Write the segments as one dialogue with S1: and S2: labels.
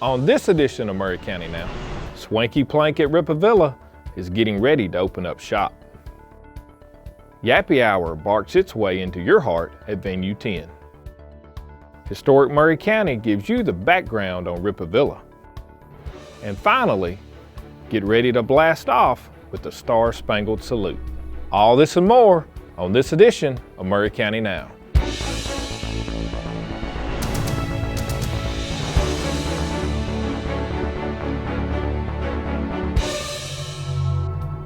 S1: On this edition of Maury County Now, Swanky Plank at Rippavilla is getting ready to open up shop. Yappy Hour barks its way into your heart at VenueTenn. Historic Maury County gives you the background on Rippavilla. And finally, get ready to blast off with the Star Spangled Salute. All this and more on this edition of Maury County Now.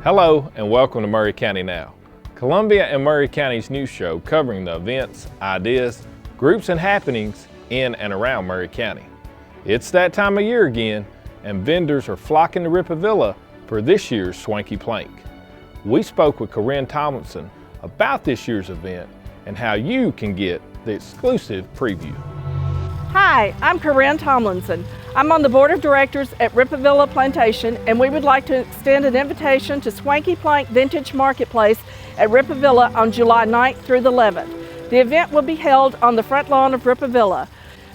S1: Hello and welcome to Maury County Now, Columbia and Maury County's news show covering the events, ideas, groups and happenings in and around Maury County. It's that time of year again, and vendors are flocking to Rippavilla for this year's Swanky Plank. We spoke with Corinne Tomlinson about this year's event and how you can get the exclusive preview.
S2: Hi, I'm Corinne Tomlinson. I'm on the board of directors at Rippavilla Plantation, and we would like to extend an invitation to Swanky Plank Vintage Marketplace at Rippavilla on July 9th through the 11th. The event will be held on the front lawn of Rippavilla.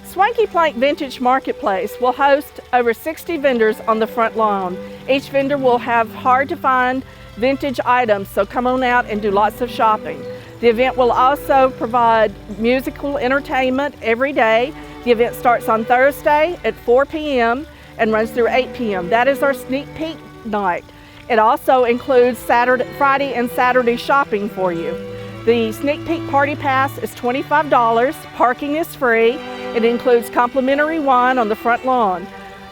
S2: Swanky Plank Vintage Marketplace will host over 60 vendors on the front lawn. Each vendor will have hard to find vintage items, so come on out and do lots of shopping. The event will also provide musical entertainment every day. The event starts on Thursday at 4 p.m. and runs through 8 p.m. That is our sneak peek night. It also includes Friday and Saturday shopping for you. The sneak peek party pass is $25. Parking is free. It includes complimentary wine on the front lawn.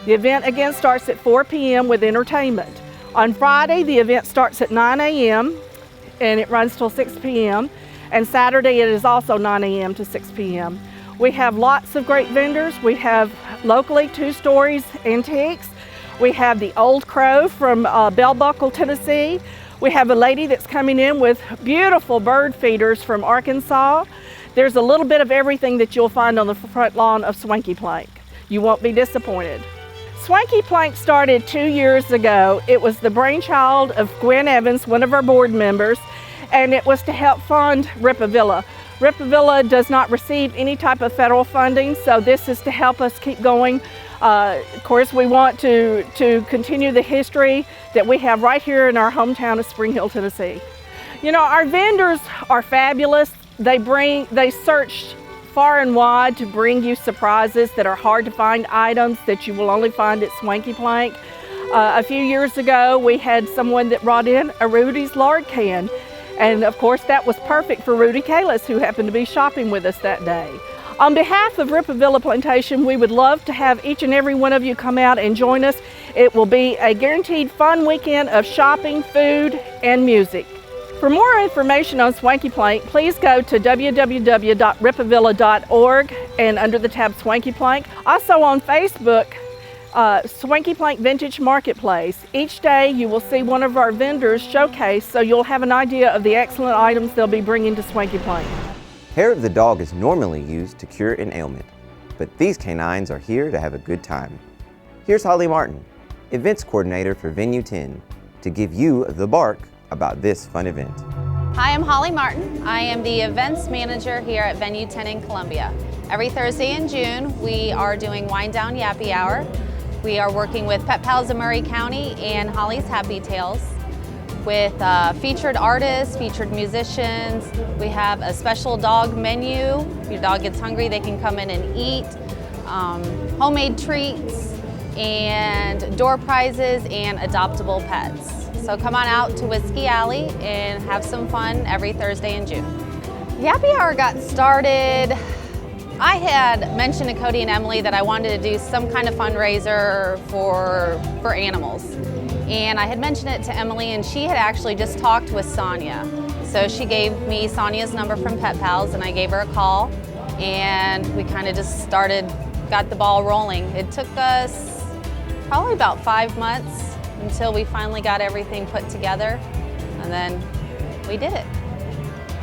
S2: The event again starts at 4 p.m. with entertainment. On Friday, the event starts at 9 a.m. and it runs till 6 p.m. And Saturday, it is also 9 a.m. to 6 p.m. We have lots of great vendors. We have locally 2 Stories Antiques. We have the Old Crow from Bell Buckle, Tennessee. We have a lady that's coming in with beautiful bird feeders from Arkansas. There's a little bit of everything that you'll find on the front lawn of Swanky Plank. You won't be disappointed. Swanky Plank started 2 years ago. It was the brainchild of Gwen Evans, one of our board members, and it was to help fund Rippavilla. Rippavilla does not receive any type of federal funding, so this is to help us keep going. Of course, we want to continue the history that we have right here in our hometown of Spring Hill, Tennessee. You know, our vendors are fabulous. They search far and wide to bring you surprises that are hard to find items that you will only find at Swanky Plank. A few years ago, we had someone that brought in a Rudy's lard can. And of course, that was perfect for Rudy Kalis, who happened to be shopping with us that day. On behalf of Rippavilla Plantation, we would love to have each and every one of you come out and join us. It will be a guaranteed fun weekend of shopping, food, and music. For more information on Swanky Plank, please go to www.rippavilla.org and under the tab Swanky Plank. Also on Facebook, Swanky Plank Vintage Marketplace. Each day you will see one of our vendors showcase, so you'll have an idea of the excellent items they'll be bringing to Swanky Plank.
S3: Hair of the dog is normally used to cure an ailment, but these canines are here to have a good time. Here's Holly Martin, events coordinator for VenueTenn, to give you the bark about this fun event.
S4: Hi, I'm Holly Martin. I am the events manager here at VenueTenn in Columbia. Every Thursday in June, we are doing Wind Down Yappy Hour. We are working with Pet Pals of Maury County and Holly's Happy Tales with featured artists, featured musicians. We have a special dog menu. If your dog gets hungry, they can come in and eat. Homemade treats and door prizes and adoptable pets. So come on out to Whiskey Alley and have some fun every Thursday in June. Yappy Hour got started. I had mentioned to Cody and Emily that I wanted to do some kind of fundraiser for animals. And I had mentioned it to Emily, and she had actually just talked with Sonia. So she gave me Sonia's number from Pet Pals, and I gave her a call, and we kind of just got the ball rolling. It took us probably about 5 months until we finally got everything put together, and then we did it.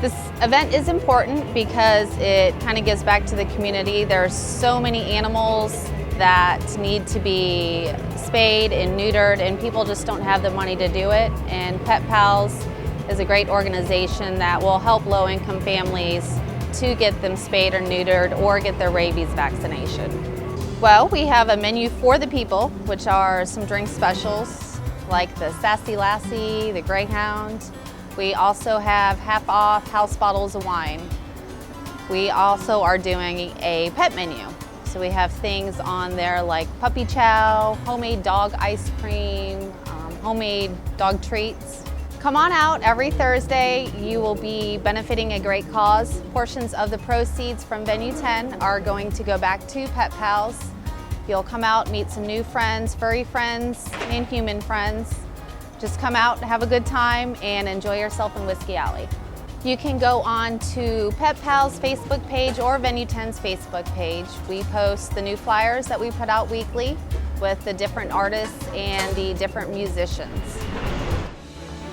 S4: This event is important because it kind of gives back to the community. There are so many animals that need to be spayed and neutered, and people just don't have the money to do it. And Pet Pals is a great organization that will help low-income families to get them spayed or neutered or get their rabies vaccination. Well, we have a menu for the people, which are some drink specials like the Sassy Lassie, the Greyhound. We also have half off house bottles of wine. We also are doing a pet menu. So we have things on there like puppy chow, homemade dog ice cream, homemade dog treats. Come on out every Thursday. You will be benefiting a great cause. Portions of the proceeds from VenueTenn are going to go back to Pet Pals. You'll come out, meet some new friends, furry friends, and human friends. Just come out, have a good time, and enjoy yourself in Whiskey Alley. You can go on to Pet Pals' Facebook page or VenueTenn's Facebook page. We post the new flyers that we put out weekly with the different artists and the different musicians.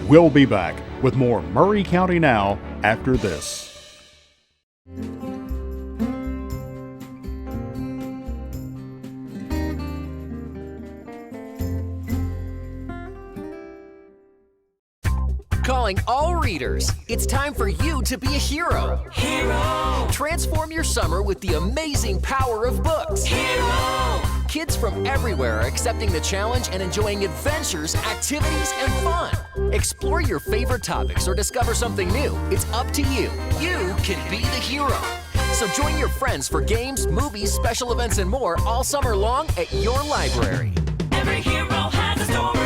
S5: We'll be back with more Maury County Now after this.
S6: Calling all readers, it's time for you to be a hero. Hero! Transform your summer with the amazing power of books. Hero! Kids from everywhere are accepting the challenge and enjoying adventures, activities, and fun. Explore your favorite topics or discover something new. It's up to you. You can be the hero. So join your friends for games, movies, special events, and more all summer long at your library.
S7: Every hero has a story.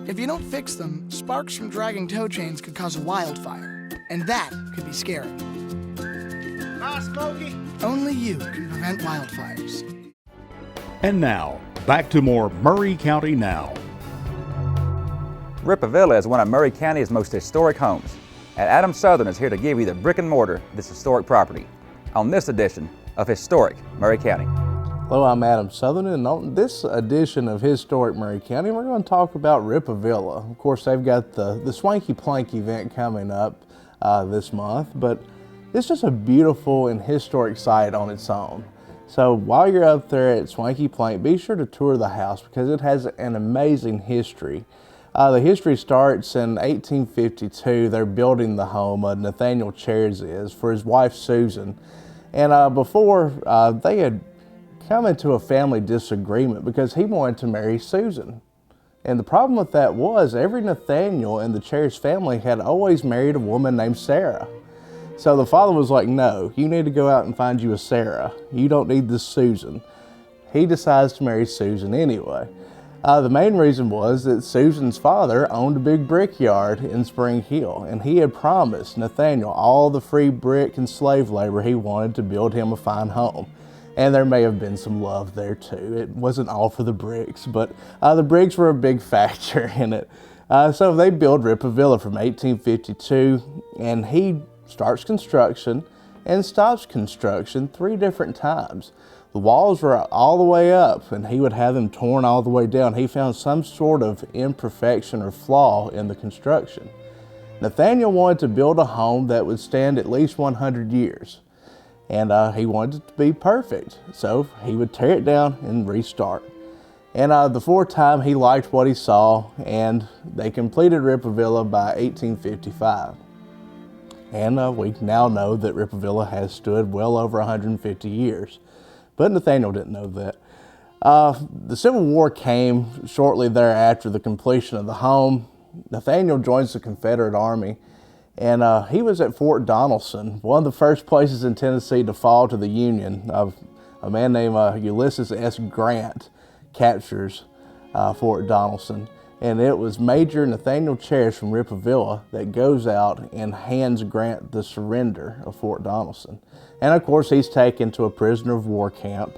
S8: If you don't fix them, sparks from dragging tow chains could cause a wildfire, and that could be scary.
S9: Hi, Smokey.
S8: Only you can prevent wildfires.
S5: And now, back to more Maury County Now.
S10: Rippavilla is one of Maury County's most historic homes, and Adam Southern is here to give you the brick and mortar of this historic property on this edition of Historic Maury County.
S11: Hello, I'm Adam Southern, and on this edition of Historic Maury County, we're going to talk about Rippavilla. Of course, they've got the Swanky Plank event coming up this month, but it's just a beautiful and historic site on its own. So while you're up there at Swanky Plank, be sure to tour the house because it has an amazing history. The history starts in 1852. They're building the home, Nathaniel Chairs is, for his wife Susan. And before, they had come into a family disagreement because he wanted to marry Susan. And the problem with that was every Nathaniel in the Chairs family had always married a woman named Sarah. So the father was like, no, you need to go out and find you a Sarah. You don't need this Susan. He decides to marry Susan anyway. The main reason was that Susan's father owned a big brickyard in Spring Hill, and he had promised Nathaniel all the free brick and slave labor he wanted to build him a fine home. And there may have been some love there too. It wasn't all for the bricks, but the bricks were a big factor in it. So they build Rippavilla from 1852, and he starts construction and stops construction 3 different times. The walls were all the way up, and he would have them torn all the way down. He found some sort of imperfection or flaw in the construction. Nathaniel wanted to build a home that would stand at least 100 years. And he wanted it to be perfect, so he would tear it down and restart. And the 4th time he liked what he saw, and they completed Rippavilla by 1855. And we now know that Rippavilla has stood well over 150 years, but Nathaniel didn't know that. The Civil War came shortly thereafter the completion of the home. Nathaniel joins the Confederate Army, and he was at Fort Donelson, one of the first places in Tennessee to fall to the Union. A man named Ulysses S. Grant captures Fort Donelson, and it was Major Nathaniel Chairs from Rippavilla that goes out and hands Grant the surrender of Fort Donelson. And of course, he's taken to a prisoner of war camp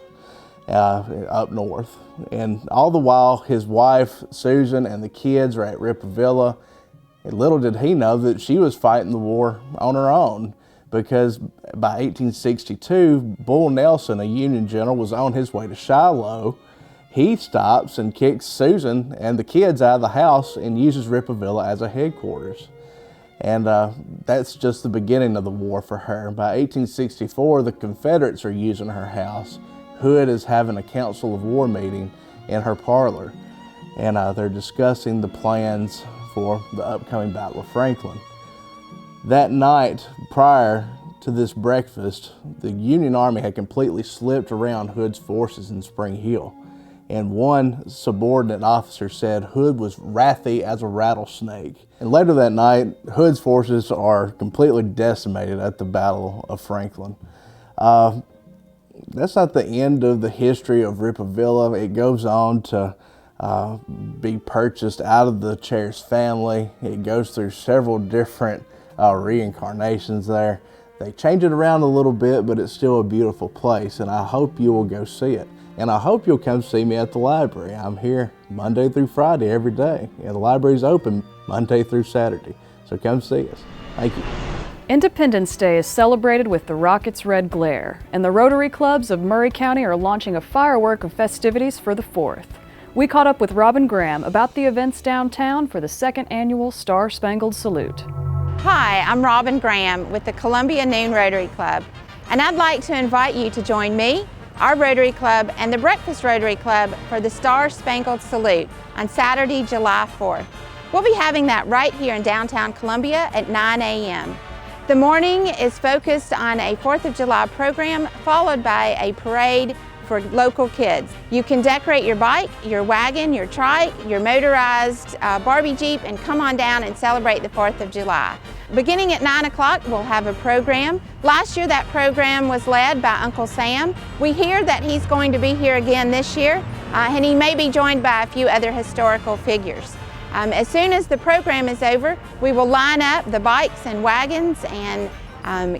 S11: up north. And all the while, his wife, Susan, and the kids are at Rippavilla. And little did he know that she was fighting the war on her own, because by 1862, Bull Nelson, a Union general, was on his way to Shiloh. He stops and kicks Susan and the kids out of the house and uses Rippavilla as a headquarters. And that's just the beginning of the war for her. By 1864, the Confederates are using her house. Hood is having a Council of War meeting in her parlor, and they're discussing the plans for the upcoming Battle of Franklin. That night, prior to this breakfast, the Union Army had completely slipped around Hood's forces in Spring Hill. And one subordinate officer said Hood was wrathy as a rattlesnake. And later that night, Hood's forces are completely decimated at the Battle of Franklin. That's not the end of the history of Rippavilla. It goes on to be purchased out of the Chair's family. It goes through several different reincarnations there. They change it around a little bit, but it's still a beautiful place, and I hope you will go see it. And I hope you'll come see me at the library. I'm here Monday through Friday every day, and the library's open Monday through Saturday. So come see us. Thank you.
S12: Independence Day is celebrated with the rocket's red glare, and the Rotary Clubs of Maury County are launching a firework of festivities for the 4th. We caught up with Robin Graham about the events downtown for the 2nd annual Star Spangled Salute.
S13: Hi, I'm Robin Graham with the Columbia Noon Rotary Club, and I'd like to invite you to join me, our Rotary Club, and the Breakfast Rotary Club for the Star Spangled Salute on Saturday, July 4th. We'll be having that right here in downtown Columbia at 9 a.m. The morning is focused on a 4th of July program, followed by a parade for local kids. You can decorate your bike, your wagon, your trike, your motorized Barbie Jeep, and come on down and celebrate the 4th of July. Beginning at 9 o'clock, we'll have a program. Last year, that program was led by Uncle Sam. We hear that he's going to be here again this year, and he may be joined by a few other historical figures. As soon as the program is over, we will line up the bikes and wagons and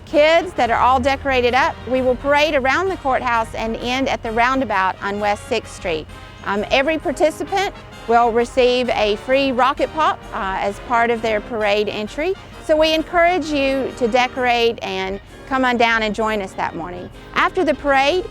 S13: kids that are all decorated up. We will parade around the courthouse and end at the roundabout on West 6th Street. Every participant will receive a free rocket pop as part of their parade entry. So we encourage you to decorate and come on down and join us that morning. After the parade,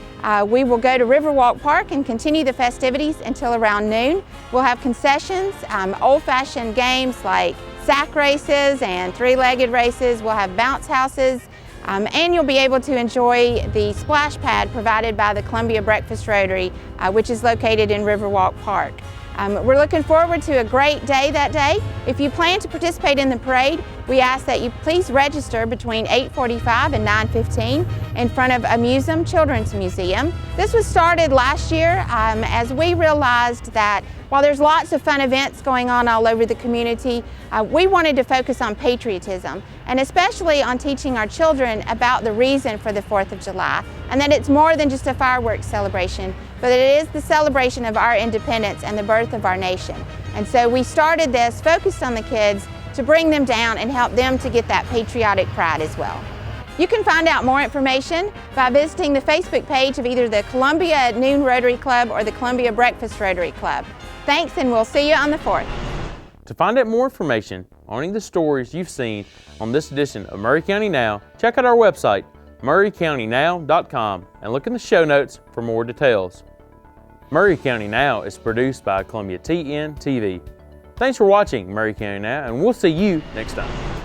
S13: we will go to Riverwalk Park and continue the festivities until around noon. We'll have concessions, old-fashioned games like sack races and three-legged races. We'll have bounce houses, and you'll be able to enjoy the splash pad provided by the Columbia Breakfast Rotary, which is located in Riverwalk Park. We're looking forward to a great day that day. If you plan to participate in the parade, we ask that you please register between 8:45 and 9:15 in front of Amusum Children's Museum. This was started last year as we realized that while there's lots of fun events going on all over the community, we wanted to focus on patriotism, and especially on teaching our children about the reason for the 4th of July, and that it's more than just a fireworks celebration, but it is the celebration of our independence and the birth of our nation. And so we started this focused on the kids to bring them down and help them to get that patriotic pride as well. You can find out more information by visiting the Facebook page of either the Columbia Noon Rotary Club or the Columbia Breakfast Rotary Club. Thanks, and we'll see you on the 4th.
S14: To find out more information on any of the stories you've seen on this edition of Maury County Now, check out our website, MauryCountyNow.com, and look in the show notes for more details. Maury County Now is produced by Columbia TNTV. Thanks for watching Maury County Now, and we'll see you next time.